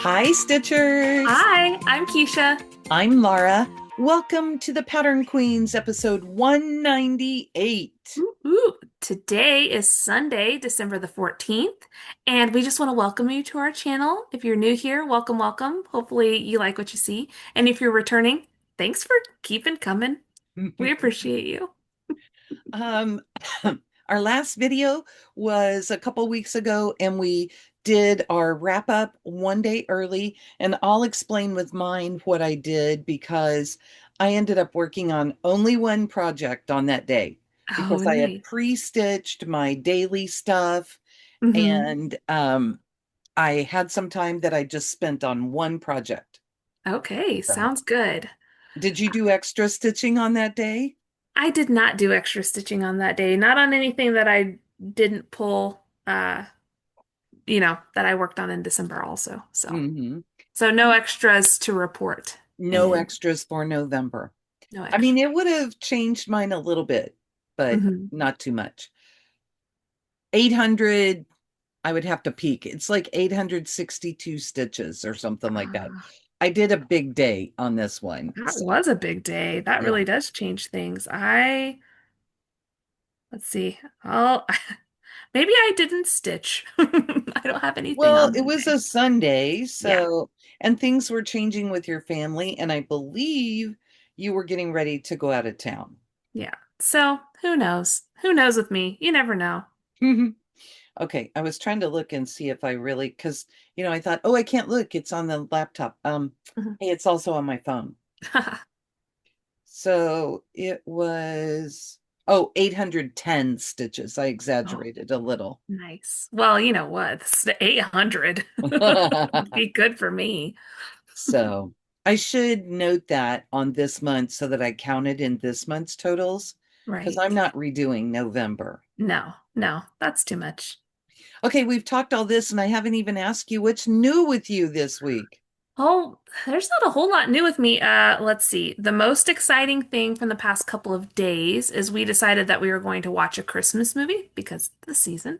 Hi, Stitchers. Hi, I'm Keisha. I'm Laura. Welcome to the Pattern Queens, episode 198. Today is Sunday, December the 14th, and we just want to welcome you to our channel. If you're new here, welcome, welcome. Hopefully you like what you see. And if you're returning, thanks for keeping coming. We appreciate you. Um, our last video was a couple weeks ago, and we did our wrap up one day early. And I'll explain with mine what I did because I ended up working on only one project on that day Oh, because I had nice. pre-stitched my daily stuff, hmm and I had some time that I just spent on one project. Okay, So, sounds good. did you do extra stitching on that day? I did not do extra stitching on that day, not on anything that I didn't pull, that I worked on in December also. So. Hmm. So no extras to report. No And extras for November. no I mean, extra. it would have changed mine a little bit, but hmm not too much. 800, I would have to peek. It's like 862 stitches or something like that. I did a big day on this one. That So, was a big day. That yeah. really does change things. Let's see. Maybe I didn't stitch. I don't have anything Well, on it that was day. a Sunday, Yeah. so, and things were changing with your family, and I believe you were getting ready to go out of town. Yeah. So who knows? Who knows with me? You never know. Okay, I was trying to look and see if I really, because I thought, oh, I can't look, it's on the laptop. Mhm. Hey, it's also on my phone. So it was, oh, 810 stitches. I Oh, exaggerated a little. nice. Well, you know what? This is 800 would be good for me. So I should note that on this month so that I counted in this month's totals, because I'm Right. not redoing November. No, no, that's too much. Okay, we've talked all this and I haven't even asked you what's new with you this week. Oh, there's not a whole lot new with me. Let's see. The most exciting thing from the past couple of days is we decided that we were going to watch a Christmas movie because of the season.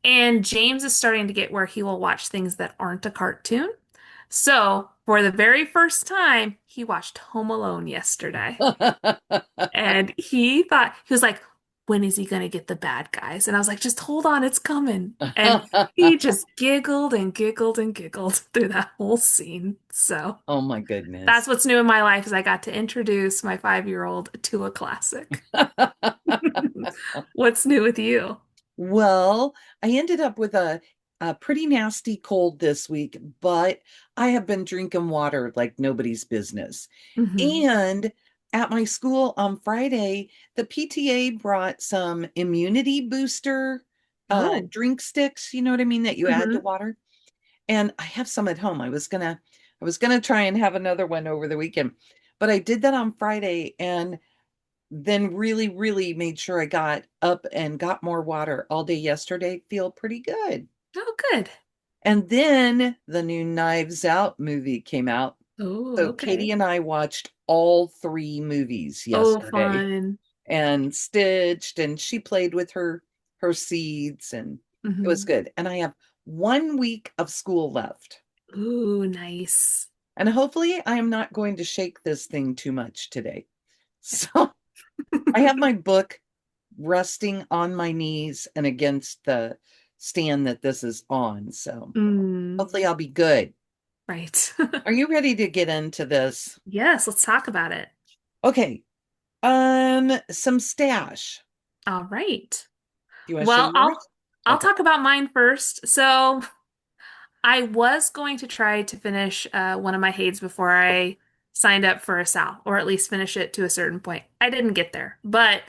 And James is starting to get where he will watch things that aren't a cartoon. So, for the very first time, he watched Home Alone yesterday. And he was like, when is he going to get the bad guys? And I was like, just hold on, it's coming. And he just giggled and giggled and giggled through that whole scene. So Oh my that's goodness. what's new in my life is I got to introduce my 5-year-old to a classic. What's new with you? Well, I ended up with a pretty nasty cold this week, but I have been drinking water like nobody's business. hmm And at my school on Friday, the PTA brought some immunity booster Oh. drink sticks, you know what I mean, that you add to hmm water. And I have some at home. I was gonna try and have another one over the weekend, but I did that on Friday and then really, really made sure I got up and got more water all day yesterday. Feel pretty good. Oh, good. And then the new Knives Out movie came out. Oh, So Katie okay. and I watched all three movies Oh, yesterday fun. and stitched, and she played with her seeds, and it was hmm good. And I have 1 week of school left. Ooh, nice. And hopefully I am not going to shake this thing too much today. So I have my book resting on my knees and against the stand that this is on. So Mm, hopefully I'll be good. right. Are you ready to get into this? Yes, let's talk about it. Okay. Some stash. All right. Do you want to show Well, I'll yours? I'll Okay. talk about mine first. So I was going to try to finish one of my Hades before I signed up for a SAL, or at least finish it to a certain point. I didn't get there, but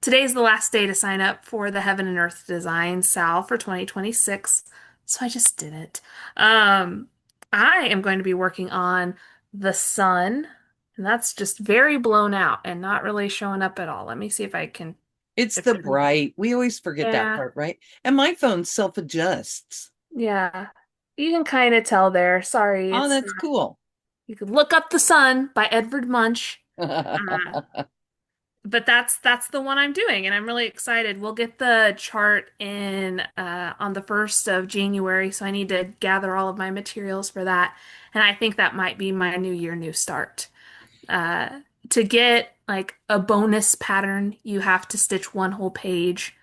today's the last day to sign up for the Heaven and Earth Design SAL for 2026, so I just did it. Um, I am going to be working on the sun, and that's just very blown out and not really showing up at all. Let me see if I can It's shift the it from here. bright. We always forget that Yeah, part, right? And my phone self-adjusts. yeah. You can kind of tell there. Sorry, Oh, it's that's cool. you could look up The Sun by Edvard Munch. Uh, but that's the one I'm doing, and I'm really excited. We'll get the chart in on the 1st of January, so I need to gather all of my materials for that. And I think that might be my new year, new start. Uh, to get like a bonus pattern, you have to stitch one whole page.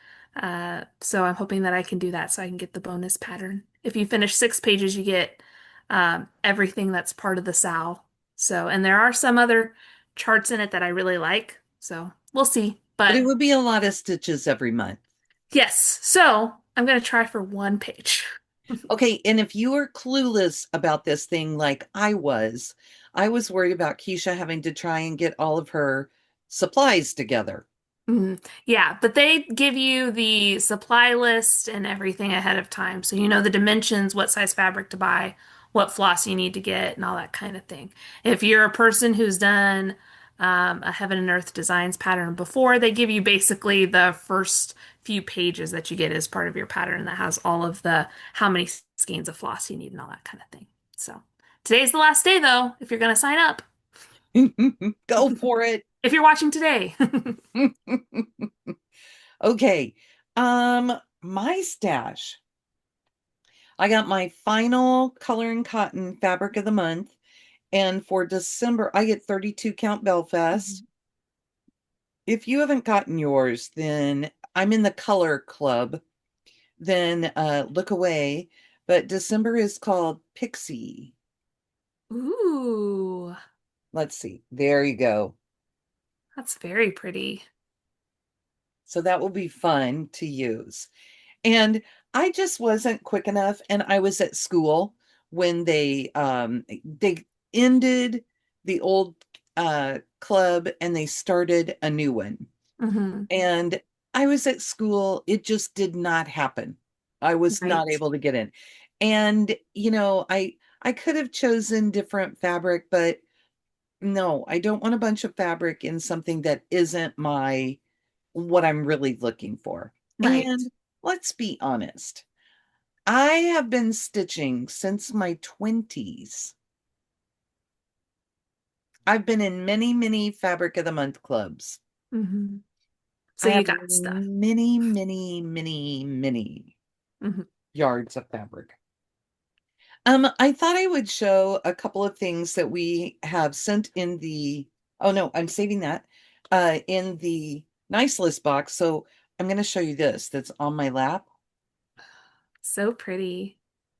So I'm hoping that I can do that so I can get the bonus pattern. If you finish 6 pages, you get everything that's part of the SAL. So, and there are some other charts in it that I really like. So we'll see. But But it would be a lot of stitches every month. yes, so I'm going to try for one page. Okay, and if you are clueless about this thing like I was worried about Keisha having to try and get all of her supplies together. Mhm. Yeah, but they give you the supply list and everything ahead of time. So you know the dimensions, what size fabric to buy, what floss you need to get, and all that kind of thing. If you're a person who's done a Heaven and Earth Designs pattern before, they give you basically the first few pages that you get as part of your pattern that has all of the how many skeins of floss you need and all that kind of thing. So today's the last day, though, if you're going to sign up. Go for it. If you're watching today. Okay. My stash. I got my final color and cotton fabric of the month. And for December, I get 32 count Belfast. Mhm. If you haven't gotten yours, then I'm in the color club. Then look away. But December is called Pixie. Ooh. Let's see. There you go. That's very pretty. So that will be fun to use. And I just wasn't quick enough. And I was at school when they ended the old club and they started a new one. Hmm. And I was at school. It just did not happen. I was not Right. able to get in. And I could have chosen different fabric, but no, I don't want a bunch of fabric in something that isn't my what I'm really looking for. Right. And let's be honest, I have been stitching since my 20s. I've been in many, many Fabric of the Month clubs. Hmm. So I you have got stuff. many, many, many, many Hmm. yards of fabric. I thought I would show a couple of things that we have sent in the, oh no, I'm saving that, in the nice list box. So I'm going to show you this that's on my lap. So pretty.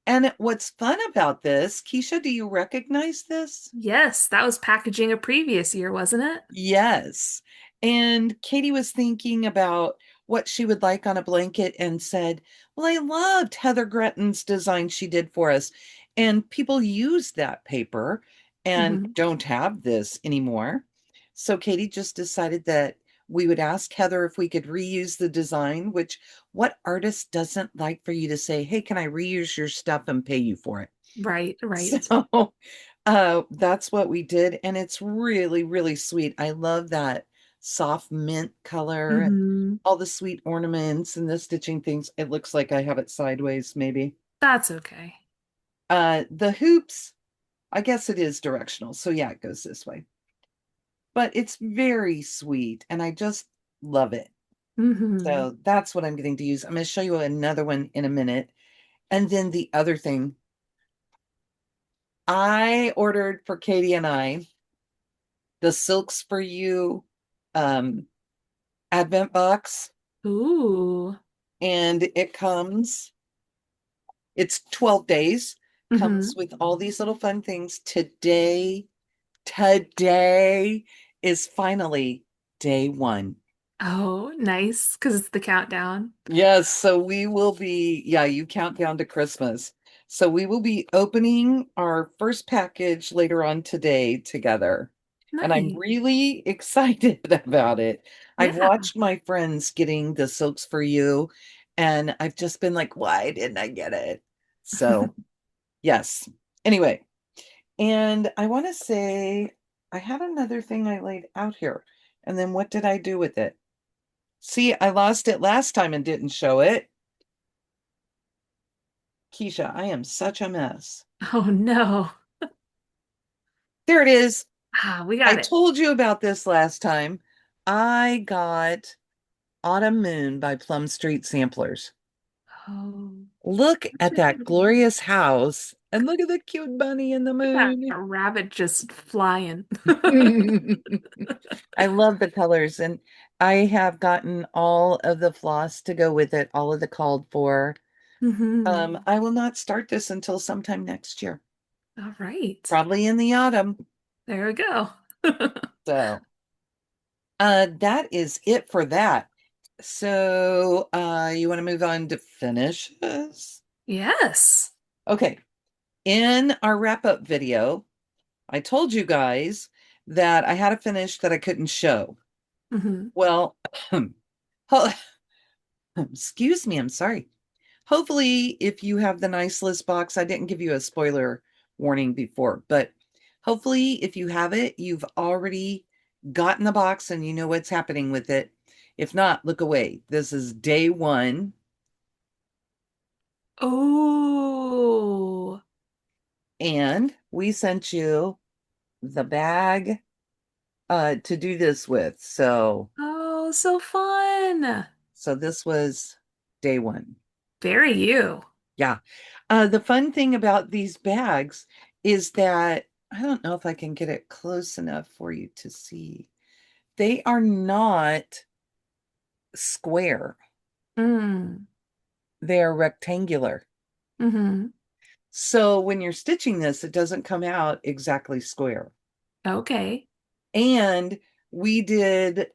And what's fun about this, Keisha, do you recognize this? Yes, that was packaging a previous year, wasn't it? Yes. And Katie was thinking about what she would like on a blanket and said, well, I loved Heather Gretton's design she did for us. And people use that paper and Hmm. don't have this anymore. So Katie just decided that we would ask Heather if we could reuse the design, which what artist doesn't like for you to say, hey, can I reuse your stuff and pay you for it? Right, right. So that's what we did, and it's really, really sweet. I love that soft mint color and Hmm. all the sweet ornaments and the stitching things. It looks like I have it sideways, maybe. That's okay. The hoops, I guess it is directional. So yeah, it goes this way. But it's very sweet, and I just love it. Hmm. So that's what I'm getting to use. I'm going to show you another one in a minute. And then the other thing, I ordered for Katie and I the Silks for You um, advent box, Ooh. and it's 12 days, comes Hmm. with all these little fun things. Today is finally day one. Oh, nice, because it's the countdown. Yes, so we will be, yeah, you count down to Christmas. So we will be opening our first package later on today together. And I'm Nice. really excited about it. I've Yeah. watched my friends getting the Silks for You, and I've just been like, why didn't I get it? So, yes. Anyway, and I want to say I had another thing I laid out here. And then what did I do with it? See, I lost it last time and didn't show it. Keisha, I am such a mess. Oh no. There it is. Ah, we I got it. told you about this last time. I got Autumn Moon by Plum Street Samplers. Oh, Look such at a that pretty one. glorious house and look at the cute bunny in the Look at moon. that rabbit just flying. I love the colors, and I have gotten all of the floss to go with it, all of the called for. Hmm. I will not start this until sometime next year, All right. probably in the autumn. There we go. So, that is it for that. So, you want to move on to finishes? Yes. Okay. In our wrap-up video, I told you guys that I had a finish that I couldn't show. Hmm. Well, ho- excuse me, I'm sorry. Hopefully, if you have the nice list box, I didn't give you a spoiler warning before, but hopefully, if you have it, you've already gotten the box and you know what's happening with it. If not, look away. This is day one, Oh. and we sent you the bag to do this with. Oh, so fun. So this was day one. Very you. Yeah. The fun thing about these bags is that I don't know if I can get it close enough for you to see. They are not square. Mm. They are rectangular. Hmm. So when you're stitching this, it doesn't come out exactly square. Okay. And we did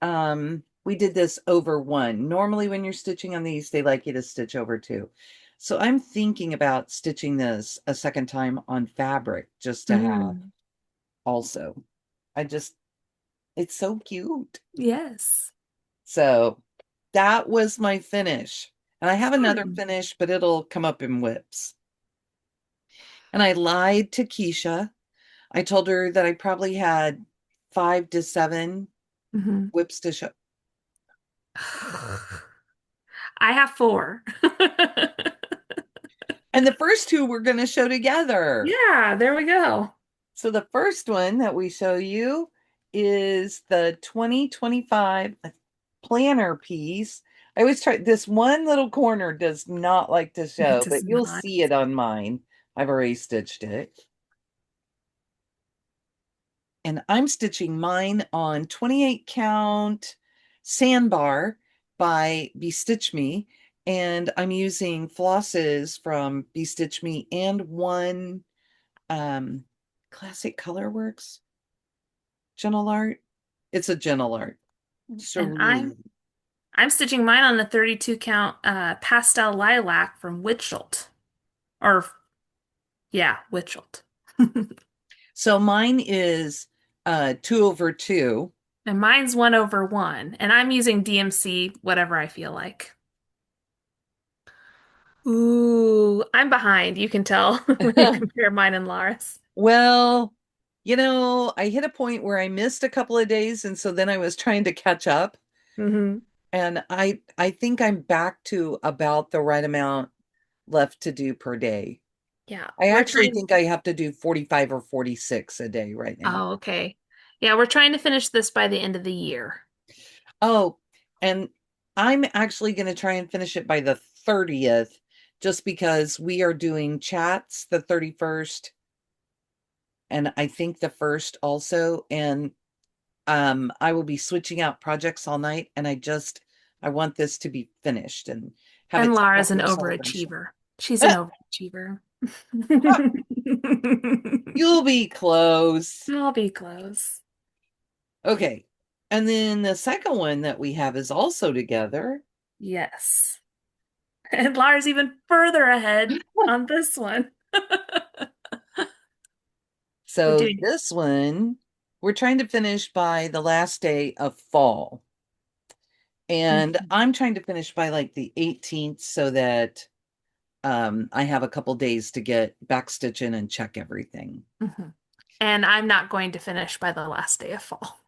this over one. Normally when you're stitching on these, they like you to stitch over two. So I'm thinking about stitching this a second time on fabric just to have Mm. also. I just it's so cute. Yes. So that was my finish. And I have another Hmm. finish, but it'll come up in whips. And I lied to Keisha. I told her that I probably had 5 to 7 Hmm. whips to show. I have four. And the first two we're going to show together. Yeah, there we go. So the first one that we show you is the 2025 planner piece. I always try this one little corner does not like to It show, does but you'll not. see it on mine. I've already stitched it. And I'm stitching mine on 28 count sandbar by BeStitch Me. And I'm using flosses from BeStitch Me and one Classic Colorworks Gentle Art. It's a Gentle Art. And I'm stitching mine on the 32 count pastel lilac from Wichelt. Or yeah, Wichelt. So mine is 2/2. And mine's 1/1. And I'm using DMC whatever I feel like. Ooh, I'm behind. You can tell when you compare mine and Lara's. Well, I hit a point where I missed a couple of days, and so then I was trying to catch up. Hmm. And I think I'm back to about the right amount left to do per day. Yeah, I we're actually trying. think I have to do 45 or 46 a day right now. Oh, okay. Yeah, we're trying to finish this by the end of the year. Oh, and I'm actually going to try and finish it by the 30th just because we are doing chats the 31st and I think the 1st also. And I will be switching out projects all night and I want this to be finished and have And its Lara's an proper celebration. overachiever. She's an overachiever. You'll be close. I'll be close. Okay. And then the second one that we have is also together. Yes. And Lara's even further ahead on this one. We're So doing. this one, we're trying to finish by the last day of fall. And Mhm. I'm trying to finish by like the 18th so that I have a couple days to get backstitch in and check everything. Mhm. And I'm not going to finish by the last day of fall.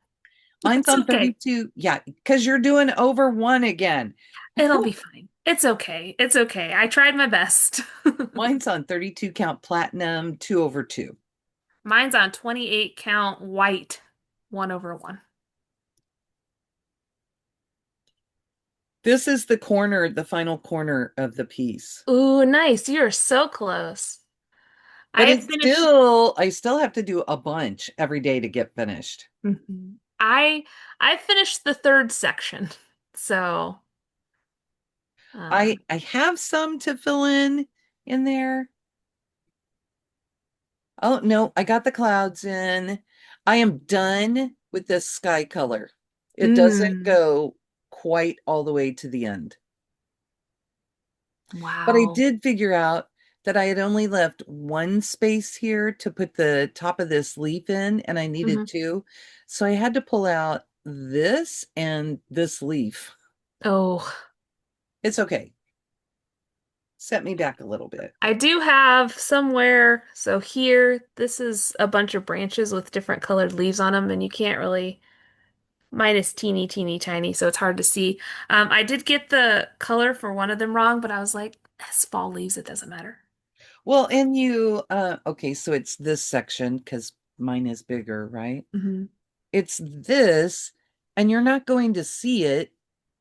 Mine's It's on okay. 32. Yeah, because you're doing over one again. It'll be fine. It's okay. It's okay. I tried my best. Mine's on 32 count platinum, 2/2. Mine's on 28 count white, 1/1. This is the corner, the final corner of the piece. Ooh, nice. You're so close. But I it's finished. still, I still have to do a bunch every day to get finished. Mhm. I finished the third section. So, I um, I have some to fill in there. Oh no, I got the clouds in. I am done with this sky color. It doesn't mm, go quite all the way to the end. But I wow. did figure out that I had only left one space here to put the top of this leaf in, and I needed Hmm. two. So I had to pull out this and this leaf. Oh, It's okay. Set me back a little bit. I do have somewhere. So here, this is a bunch of branches with different colored leaves on them, and you can't really. Mine is teeny, teeny, tiny, so it's hard to see. I did get the color for one of them wrong, but I was like, it's fall leaves, it doesn't matter. Well, and you, okay, so it's this section because mine is bigger, right? Hmm. It's this, and you're not going to see it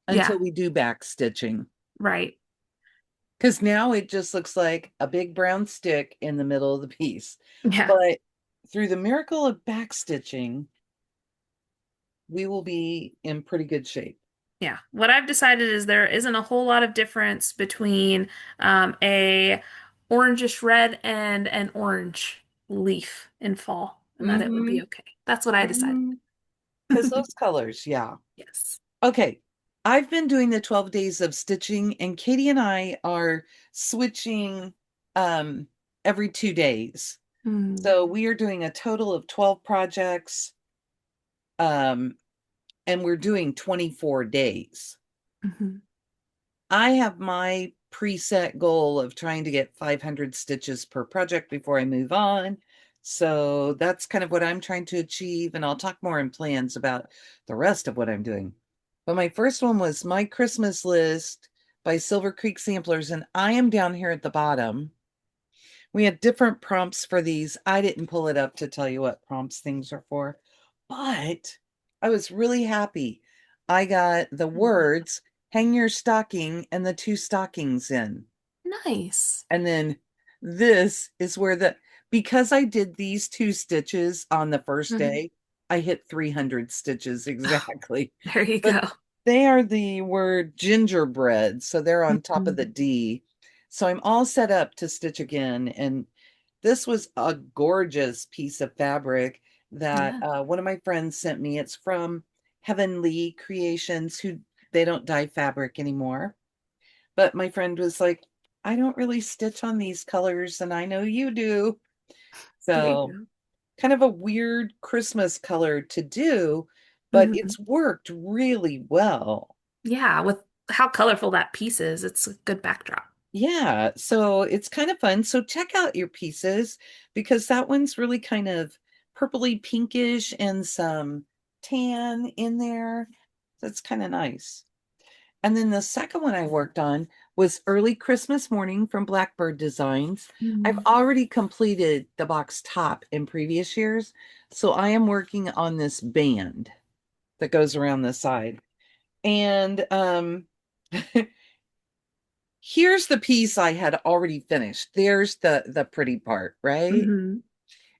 Yeah, until we do back stitching. right. Because now it just looks like a big brown stick in the middle of the piece. Yeah. But through the miracle of back stitching, we will be in pretty good shape. Yeah. What I've decided is there isn't a whole lot of difference between a orangish red and an orange leaf in fall, and that it would Mm-hmm. be okay. That's what I decided. Mm-hmm. Because those colors, yeah. Yes. Okay. I've been doing the 12 days of stitching, and Katie and I are switching um, every 2 days. Mm-hmm. So we are doing a total of 12 projects, um, and we're doing 24 days. I have my preset goal of trying to get 500 stitches per project before I move on. So that's kind of what I'm trying to achieve. And I'll talk more in plans about the rest of what I'm doing. But my first one was My Christmas List by Silver Creek Samplers. And I am down here at the bottom. We had different prompts for these. I didn't pull it up to tell you what prompts things are for, but I was really happy. I got the words, hang your stocking and the two stockings in. Nice. And then this is where because I did these two stitches on the first Mhm. day, I hit 300 stitches exactly. There you But go. they are the word gingerbread, so they're on top of the Mhm. D. So I'm all set up to stitch again. And this was a gorgeous piece of fabric that Yeah. one of my friends sent me. It's from Heavenly Creations, who they don't dye fabric anymore. But my friend was like, I don't really stitch on these colors, and I know you do. There you So go. kind of a weird Christmas color to do, but Mhm. it's worked really well. Yeah, with how colorful that piece is, it's a good backdrop. Yeah, so it's kind of fun. So check out your pieces because that one's really kind of purpley pinkish and some tan in there. That's kind of nice. And then the second one I worked on was Early Christmas Morning from Blackbird Designs. I've Mm. already completed the box top in previous years, so I am working on this band that goes around the side. And here's the piece I had already finished. There's the pretty part, right? Hmm.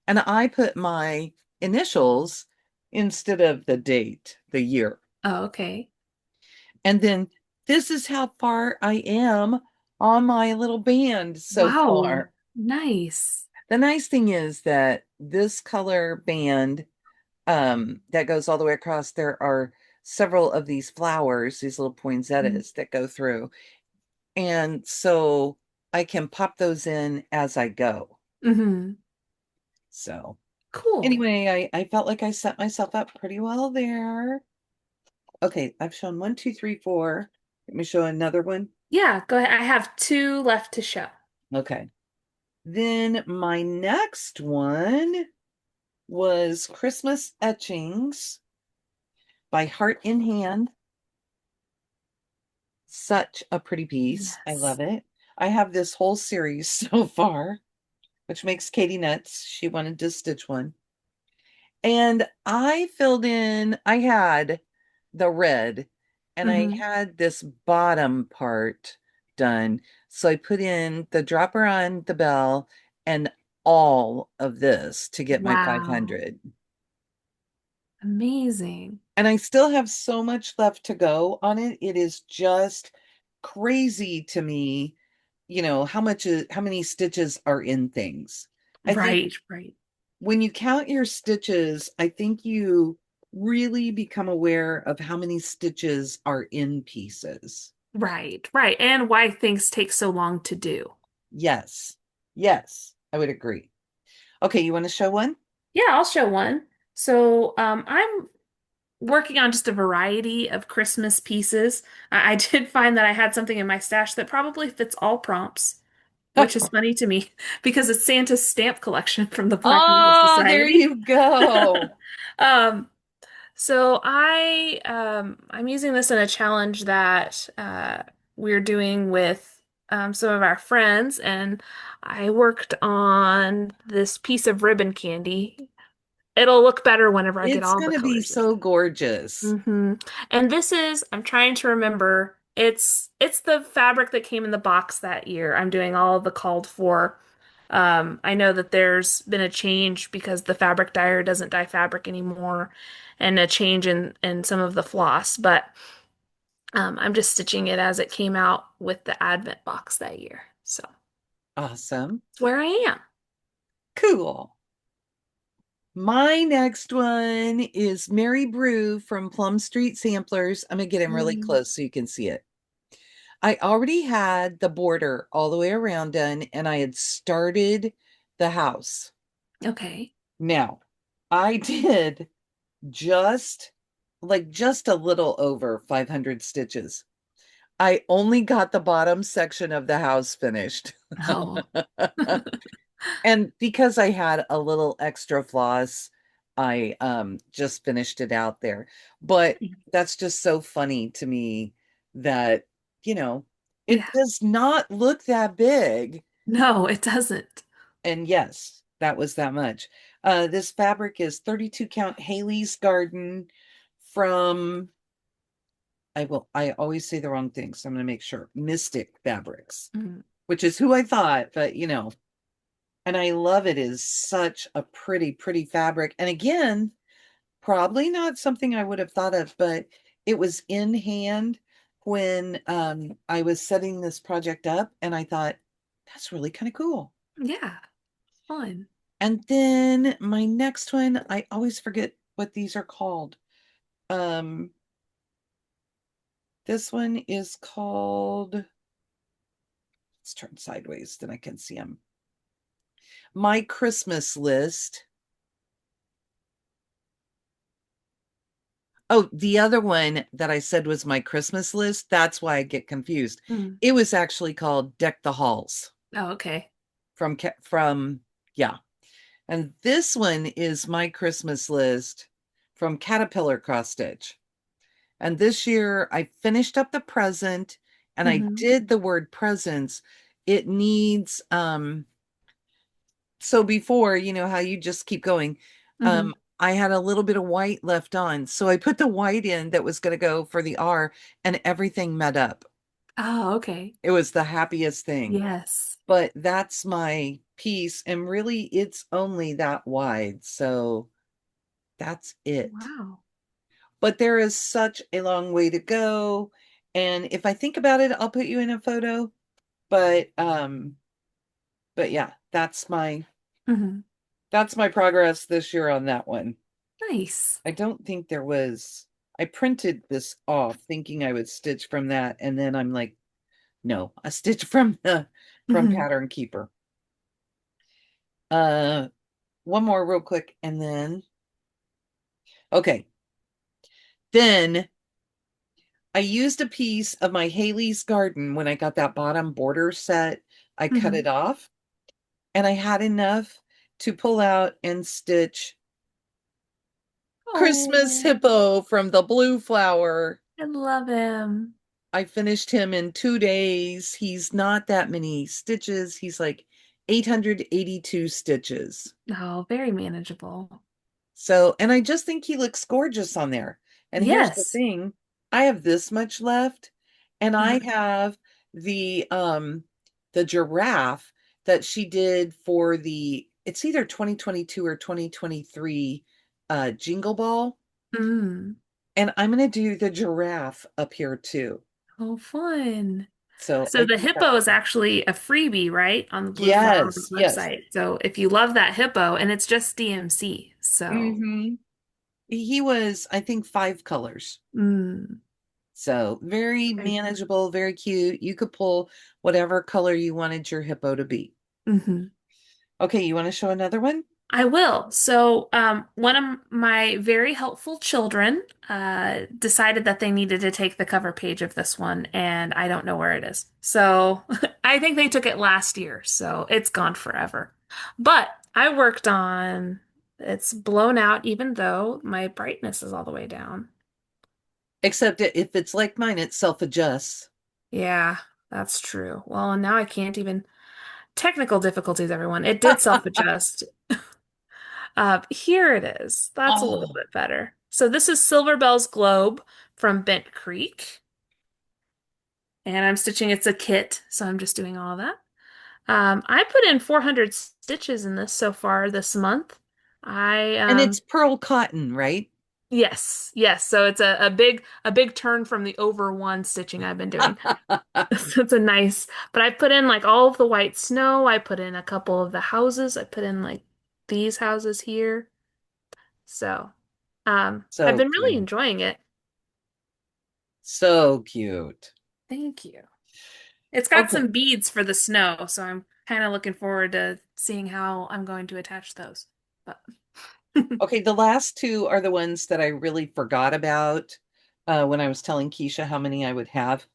And I put my initials instead of the date, the year. Oh, okay. And then this is how far I am on my little band so Wow. far. Nice. The nice thing is that this color band that goes all the way across, there are several of these flowers, these little poinsettias that go through. And so I can pop those in as I go. Hmm. So Cool. anyway, I felt like I set myself up pretty well there. Okay, I've shown one, two, three, four. Let me show another one. Yeah, go ahead. I have two left to show. Okay. Then my next one was Christmas Etchings by Heart in Hand. Such a pretty piece. I Yes. love it. I have this whole series so far, which makes Katie nuts. She wanted to stitch one. And I filled in, I had the red, and I Hmm. had this bottom part done. So I put in the dropper on the bell and all of this to get my Wow. 500. Amazing. And I still have so much left to go on it. It is just crazy to me, how many stitches are in things. I think Right, right, when you count your stitches, I think you really become aware of how many stitches are in pieces. right, right. And why things take so long to do. Yes. Yes, I would agree. Okay, you want to show one? Yeah, I'll show one. So, I'm working on just a variety of Christmas pieces. I did find that I had something in my stash that probably fits all prompts, which is funny to me because it's Santa's stamp collection from the Black Eagle Oh, there Society. you go. Um, so I'm using this in a challenge that we're doing with some of our friends, and I worked on this piece of ribbon candy. It'll look better whenever I get It's all going the to be colors in. so gorgeous. And this is, I'm trying to remember, it's the fabric that came in the box that year. I'm doing all of the called for. I know that there's been a change because the fabric dyer doesn't dye fabric anymore, and a change in some of the floss, but I'm just stitching it as it came out with the Advent box that year. So Awesome. it's where I am. Cool. My next one is Mary Brew from Plum Street Samplers. I'm going to get him really Mm, close so you can see it. I already had the border all the way around done, and I had started the house. okay. Now, I did just just a little over 500 stitches. I only got the bottom section of the house finished. Oh. And because I had a little extra floss, I just finished it out there. But that's just so funny to me that, you know, it Yeah. does not look that big. No, it doesn't. And yes, that was that much. This fabric is 32 count Hayley's Garden from I always say the wrong thing, so I'm gonna make sure. Mystic Fabrics, Mm. which is who I thought, but and I love it is such a pretty, pretty fabric. And again, probably not something I would have thought of, but it was in hand when I was setting this project up, and I thought, that's really kind of cool. Yeah, fun. And then my next one, I always forget what these are called. Um, this one is called, let's turn sideways, then I can see them. My Christmas List. Oh, the other one that I said was my Christmas list, that's why I get confused. Mm. It was actually called Deck the Halls Oh, okay. from yeah. And this one is my Christmas list from Caterpillar Cross Stitch. And this year I finished up the present and I Hmm. did the word presents. It needs so before, you know how you just keep going. Hmm. I had a little bit of white left on. So I put the white in that was going to go for the R and everything met up. Oh, okay. It was the happiest thing. Yes. But that's my piece. And really, it's only that wide. So that's it. Wow. But there is such a long way to go. And if I think about it, I'll put you in a photo. But yeah, Hmm. that's my progress this year on that one. Nice. I don't think there was, I printed this off thinking I would stitch from that. And then I'm like, no, I stitch from from Hmm. Pattern Keeper. Uh, one more real quick. And then, okay. Then I used a piece of my Haley's Garden when I got that bottom border set. I cut Hmm. it off and I had enough to pull out and stitch Christmas Oh, Hippo from the Blue Flower. I love him. I finished him in 2 days. He's not that many stitches. He's like 882 stitches. Oh, very manageable. So, and I just think he looks gorgeous on there. And here's the Yes. thing. I have this much left, and I Uh-huh. have the giraffe that she did for it's either 2022 or 2023 Jingle Ball, Mm. and I'm gonna do the giraffe up here too. Oh, fun. So So I the think that hippo is actually a freebie, right? On the Blue Flowers yes, yes. website. So if you love that hippo, and it's just DMC. So, Hmm. He was, I think, 5 colors. mm, So very very manageable, very cute. You could pull whatever color you wanted your hippo to be. fun. Okay, you want to show another one? I will. So, one of my very helpful children decided that they needed to take the cover page of this one, and I don't know where it is. So, I think they took it last year, so it's gone forever. But I worked on it's blown out, even though my brightness is all the way down. Except if it's like mine, it self-adjusts. Yeah, that's true. Well, and now I can't even. Technical difficulties, everyone. It did self-adjust. Here it is. That's a little Oh, bit better. So this is Silver Bell's Globe from Bent Creek. And I'm stitching, it's a kit, so I'm just doing all of that. I put in 400 stitches in this so far this month. I and it's pearl cotton, right? yes, yes. So it's a big turn from the over one stitching I've been doing. So it's a nice, but I put in like all of the white snow. I put in a couple of the houses. I put in like these houses here. So I've So been really cute. enjoying it. So cute. Thank you. It's got Okay. some beads for the snow, so I'm kind of looking forward to seeing how I'm going to attach those. But Okay, the last two are the ones that I really forgot about when I was telling Keisha how many I would have.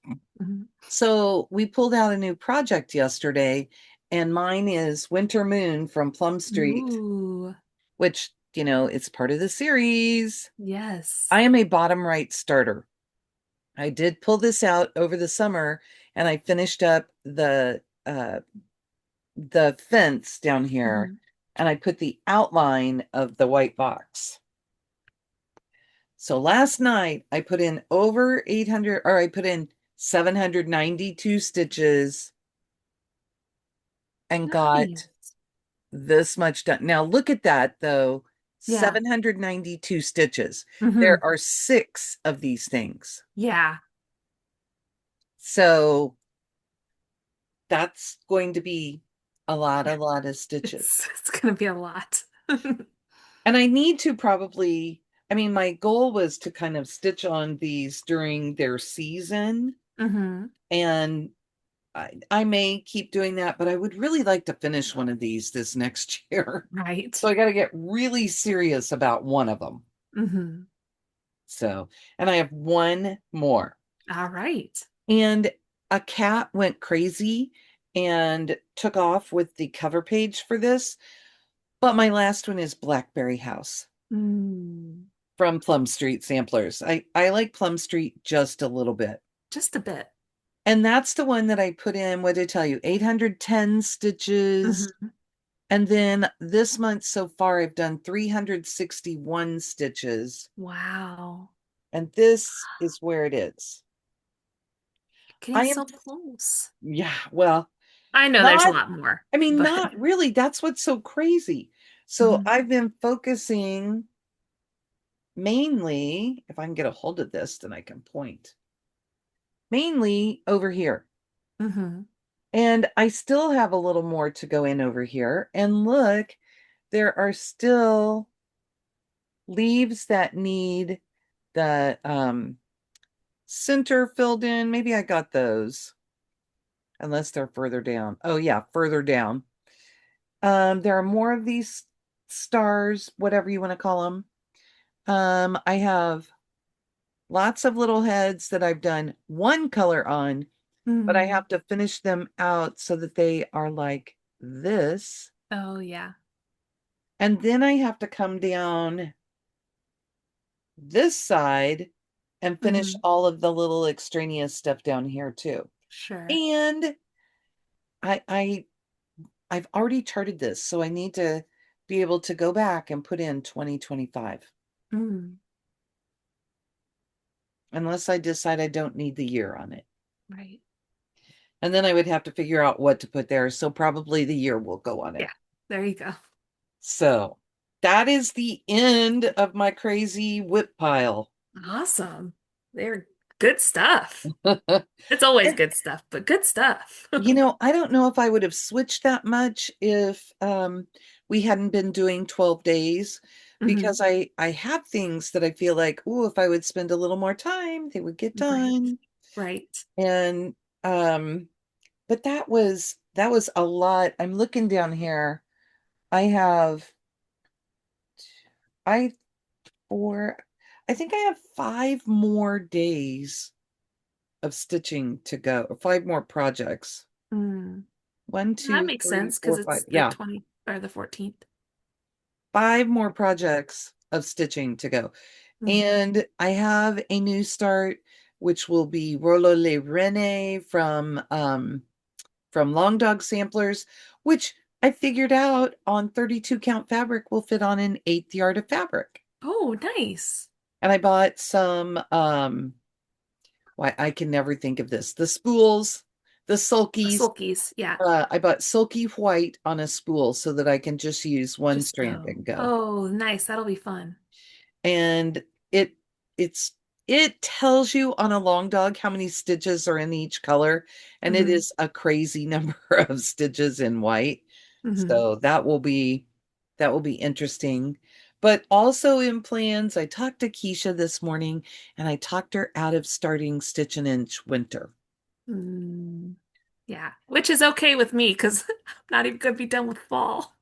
Mhm. So we pulled out a new project yesterday, and mine is Winter Moon from Plum Street, Ooh, which, it's part of the series. yes. I am a bottom right starter. I did pull this out over the summer, and I finished up the fence down here, Mhm. and I put the outline of the white box. So last night I put in over 800, or I put in 792 stitches and got Nice. this much done. Now look at that though, Yeah. 792 stitches. Hmm. There are 6 of these things. Yeah. So that's going to be Yeah. a lot of stitches. It's gonna be a lot. And I need to probably, I mean, my goal was to kind of stitch on these during their season. Hmm. And I may keep doing that, but I would really like to finish one of these this next year. Right. So I got to get really serious about one of them. Hmm. So, and I have one more. All right. And a cat went crazy and took off with the cover page for this. But my last one is Blackberry House Mm, from Plum Street Samplers. I like Plum Street just a little bit. just a bit. And that's the one that I put in, what did I tell you, 810 stitches. Hmm. And then this month so far, I've done 361 stitches. Wow. And this is where it is. Getting I am, so close. yeah, well, I know there's a not, lot more, I mean, but not really. That's what's so crazy. So Mhm. I've been focusing mainly, if I can get a hold of this, then I can point, mainly over here. Mhm. And I still have a little more to go in over here. And look, there are still leaves that need the center filled in. Maybe I got those, unless they're further down. Oh yeah, further down. There are more of these stars, whatever you want to call them. I have lots of little heads that I've done one color on, but I Mhm. have to finish them out so that they are like this. Oh yeah. And then I have to come down this side and finish Mhm. all of the little extraneous stuff down here too. Sure. And I, I I've already charted this, so I need to be able to go back and put in 2025. Mm. unless I decide I don't need the year on it. Right. And then I would have to figure out what to put there. So probably the year will go on it. Yeah. There you go. So that is the end of my crazy whip pile. Awesome. They're good stuff. It's always good stuff, but good stuff. I don't know if I would have switched that much if we hadn't been doing 12 days Hmm. because I have things that I feel like, oh, if I would spend a little more time, they would get Right. done. Right. And um but that was a lot. I'm looking down here. I have I four I think I have 5 more days of stitching to go, or 5 more projects. Mm. One, That two, makes three, sense because four, it's five. the Yeah, 20th or the 14th. 5 more projects of stitching to go. Hmm. And I have a new start, which will be Rollo Le Rene from Long Dog Samplers, which I figured out on 32 count fabric will fit on an 1/8 yard of fabric. Oh, nice. And I bought some why I can never think of this. The spools, the The sulkies. sulkies. Yeah. I bought sulky white on a spool so that I can just use one Just strand go. and go. Oh, nice. That'll be fun. And it's it tells you on a long dog how many stitches are in each color, and it Hmm. is a crazy number of stitches in white. Hmm. So that will be interesting. But also in plans, I talked to Keisha this morning and I talked her out of starting Stitch an Inch winter. Mm. Yeah. Which is okay with me because I'm not even going to be done with fall.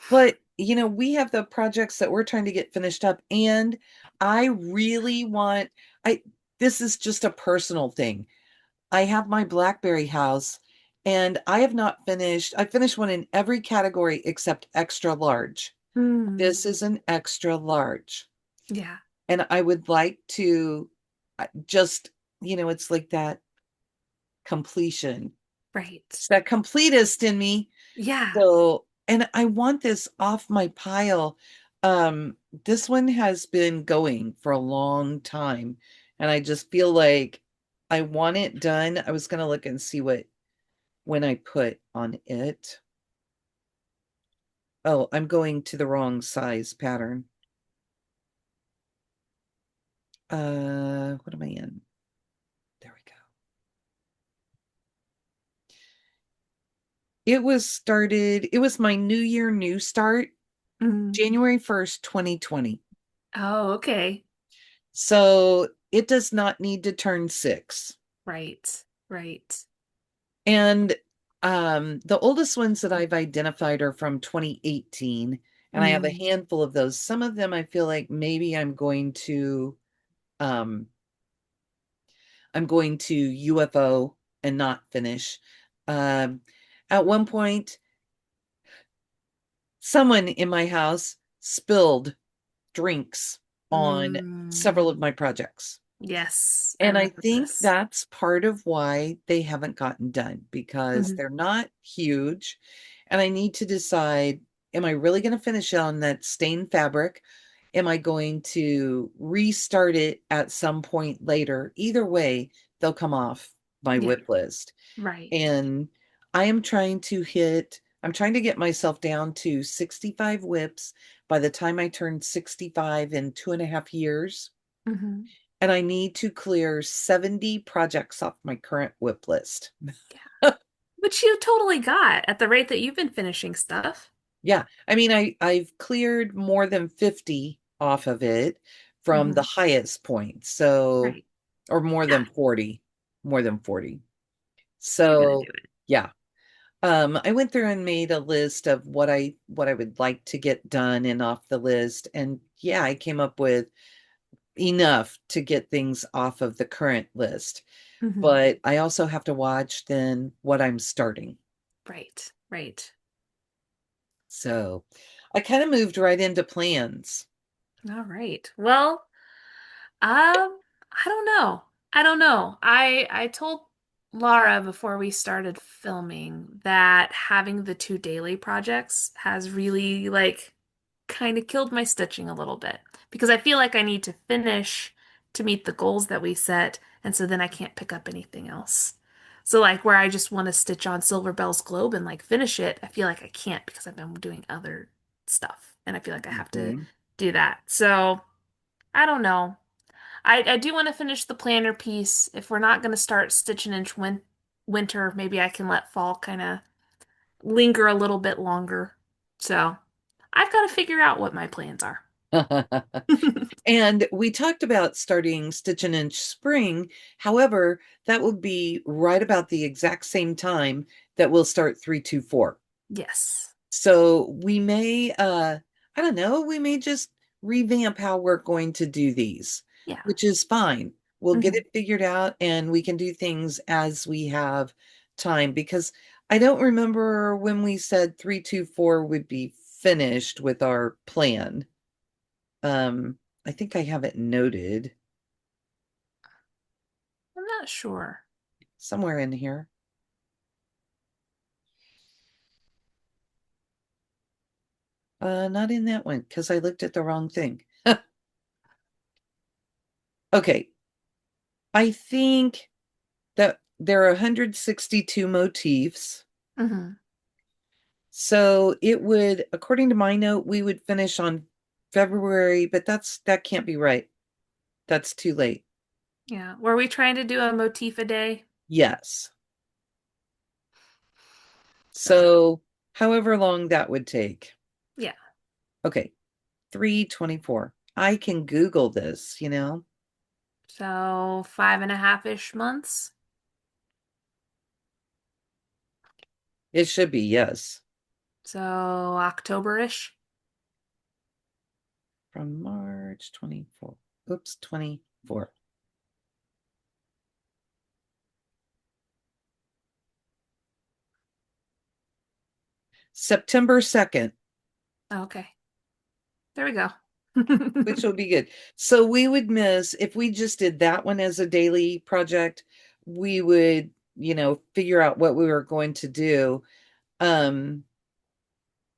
But we have the projects that we're trying to get finished up, and I really want I this is just a personal thing. I have my Blackberry house and I finished one in every category except extra large. Mm. This is an extra large. Yeah. And I would like to just, it's like that completion. Right. It's that completist in me. Yeah. So, and I want this off my pile. This one has been going for a long time, and I just feel like I want it done. I was gonna look and see when I put on it. Oh, I'm going to the wrong size pattern. What am I in? There we go. It was my New Year new start, Mm. January 1st, 2020. Oh, okay. So it does not need to turn 6. Right. Right. And the oldest ones that I've identified are from 2018, and I have a Mm. handful of those. Some of them I feel like maybe um I'm going to UFO and not finish. Um at one point someone in my house spilled drinks on several Mm. of my projects. Yes, I And I remember think this. that's part of why they haven't gotten done because Hmm. they're not huge. And I need to decide, am I really going to finish on that stained fabric? Am I going to restart it at some point later? Either way, they'll come off my Yeah. whip list. Right. And I'm trying to get myself down to 65 whips by the time I turn 65 in 2.5 years. Hmm. And I need to clear 70 projects off my current whip list. Yeah. Which you totally got at the rate that you've been finishing stuff. Yeah. I mean, I've cleared more than 50 off of it from the Hmm. highest point. So, Right. or more Yeah. than 40, more than 40. You're gonna do So, it. yeah. I went through and made a list of what I would like to get done and off the list. And yeah, I came up with enough to get things off of the current list. Hmm. But I also have to watch then what I'm starting. Right. Right. So I kind of moved right into plans. All right. Well, I don't know. I don't know. I told Laura before we started filming that having the two daily projects has really kind of killed my stitching a little bit because I feel like I need to finish to meet the goals that we set, and so then I can't pick up anything else. So like where I just want to stitch on Silver Bell's globe and like finish it, I feel like I can't because I've been doing other stuff and I feel like I have to Mhm. do that. So I don't know. I do want to finish the planner piece. If we're not going to start stitching in winter, maybe I can let fall kind of linger a little bit longer. So I've got to figure out what my plans are. And we talked about starting Stitch and Inch Spring. However, that will be right about the exact same time that we'll start 324. Yes. So we may, I don't know, we may just revamp how we're going to do these, Yeah. which is fine. We'll get Hmm. it figured out and we can do things as we have time because I don't remember when we said 324 would be finished with our plan. I think I have it noted I'm not sure. somewhere in here. Not in that one because I looked at the wrong thing. Okay, I think that there are 162 motifs. Hmm. So it would, according to my note, we would finish on February, but that can't be right. That's too late. Yeah. Were we trying to do a motif a day? Yes. Okay. So however long that would take. Yeah. Okay, 324. I can Google this, you know. So 5.5-ish months. It should be, yes. So October-ish. From March 24. Oops, 24. September 2nd, Okay. There we go. which will be good. So we would miss, if we just did that one as a daily project, we would, figure out what we were going to do. Um,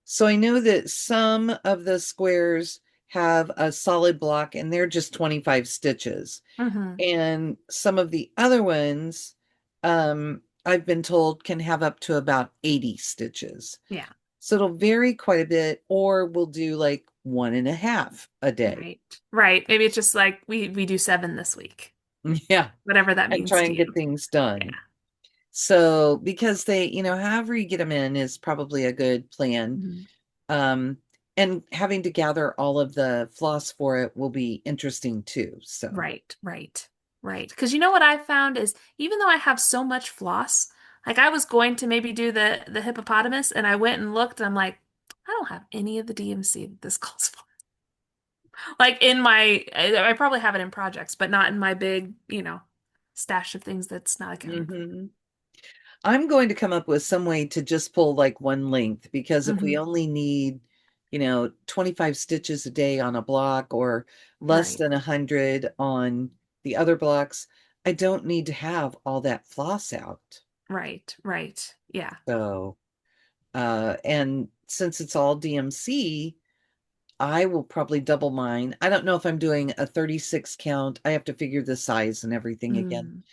so I know that some of the squares have a solid block and they're just 25 stitches. Hmm. And some of the other ones, I've been told can have up to about 80 stitches. Yeah. So it'll vary quite a bit, or we'll do like one and a half a day. Right. Right. Maybe it's just like we do 7 this week, Yeah, whatever that and means try to and get you. things Yeah. done. So because they, however you get them in is probably a good plan. Mhm. Um, and having to gather all of the floss for it will be interesting too. So, Right, right, right. Because you know what I found is even though I have so much floss, like I was going to maybe do the hippopotamus, and I went and looked, and I'm like, I don't have any of the DMC that this calls for. Like in my, I probably have it in projects, but not in my big, stash of things that's not accounted for. mhm. I'm going to come up with some way to just pull like one length because if we Hmm. only need, 25 stitches a day on a block or less Right, than 100 on the other blocks, I don't need to have all that floss out. right, right. Yeah. So, and since it's all DMC, I will probably double mine. I don't know if I'm doing a 36 count. I have to figure the size and everything again.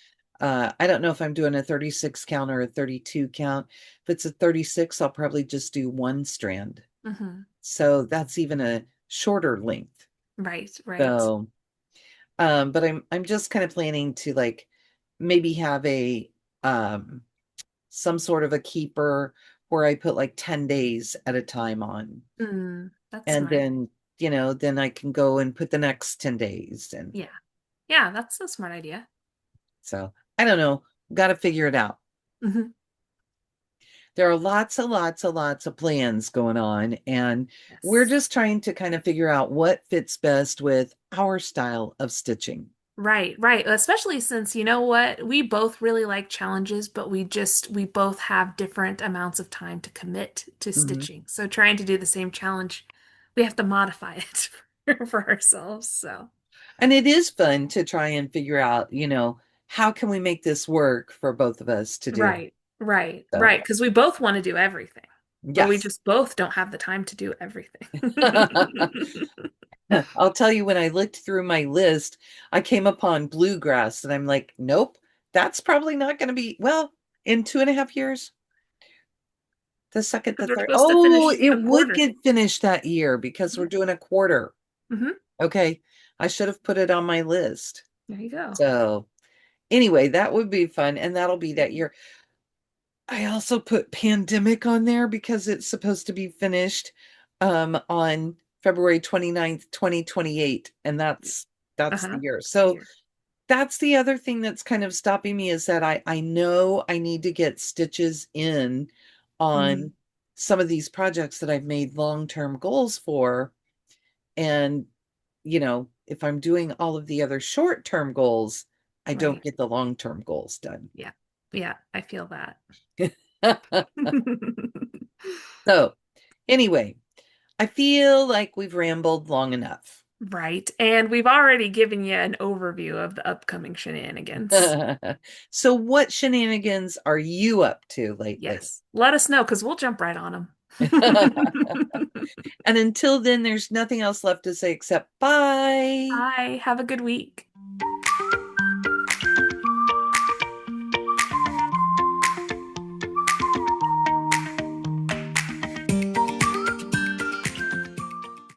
Mm. I don't know if I'm doing a 36 count or a 32 count. If it's a 36, I'll probably just do one strand. Hmm. So that's even a shorter length. Right, right. So, but I'm just kind of planning to like maybe have a some sort of a keeper where I put like 10 days at a time on. That's And nice. then, then I can go and put the next 10 days. And Yeah. Yeah, that's a smart idea. so I don't know, got to figure it out. Hmm. There are lots and lots and lots of plans going on, and we're Yes. just trying to kind of figure out what fits best with our style of stitching. Right, right. Especially since you know what, we both really like challenges, but we both have different amounts of time to commit to Mhm. stitching. So trying to do the same challenge, we have to modify it for ourselves. So, And it is fun to try and figure out, how can we make this work for both of us to do? right, right, So, right. Because we both want to do everything, but we yes. just both don't have the time to do everything. I'll tell you, when I looked through my list, I came upon bluegrass, and I'm like, nope, that's probably not going to be, well, in 2.5 years, the second, the Because we're third. supposed to Oh, finish it a would quarter. get finished that year because we're doing a quarter. Hmm. Okay. I should have put it on my list. There you go. So, anyway, that would be fun. And that'll be that year. I also put pandemic on there because it's supposed to be finished on February 29th, 2028. And that's the Uh-huh. year. So Here. that's the other thing that's kind of stopping me, is that I know I need to get stitches in Hmm. on some of these projects that I've made long-term goals for. And, if I'm doing all of the other short-term goals, I don't Right. get the long-term goals done. Yeah. Yeah, I feel that. So, anyway, I feel like we've rambled long enough. Right. And we've already given you an overview of the upcoming shenanigans. So, what shenanigans are you up to lately? Yes. Let us know because we'll jump right on them. And until then, there's nothing else left to say except bye. Bye. Have a good week.